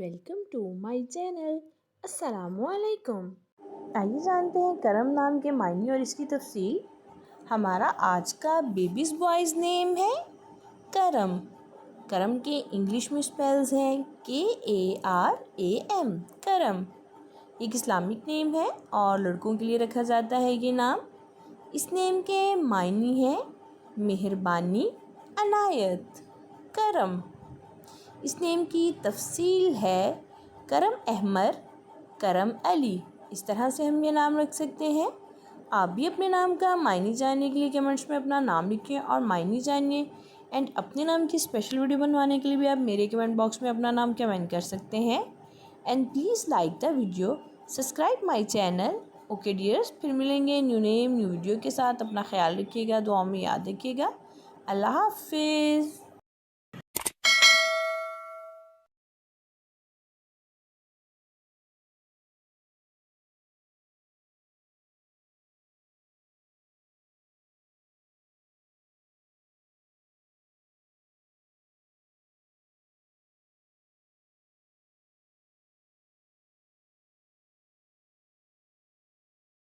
Welcome to my channel. अस्सलामुअलैकुम। आइए जानते हैं करम नाम के मायने और इसकी तफसील। हमारा आज का बेबीज़ बॉयज़ नेम है करम। करम के इंग्लिश में स्पेल्स हैं KARAM, करम। एक इस्लामिक नेम है और लड़कों के लिए रखा जाता है ये नाम। इस नेम के मायने हैं मेहरबानी, अनायत, करम। इस नेम की तफसील है करम अहमर, करम अली। इस तरह से हम ये नाम रख सकते हैं। आप भी अपने नाम का मायने जानने के लिए कमेंट्स में अपना नाम लिखें और मायने जानिए। एंड अपने नाम की स्पेशल वीडियो बनवाने के लिए भी आप मेरे कमेंट बॉक्स में अपना नाम कमेंट कर सकते हैं। And please like the video, subscribe my channel. Okay dears, फिर मिलेंगे न्यू नेम न्यू वीडियो के साथ। अपना ख्याल रखिएगा, दुआ में याद रखिएगा। अल्लाह हाफिज़।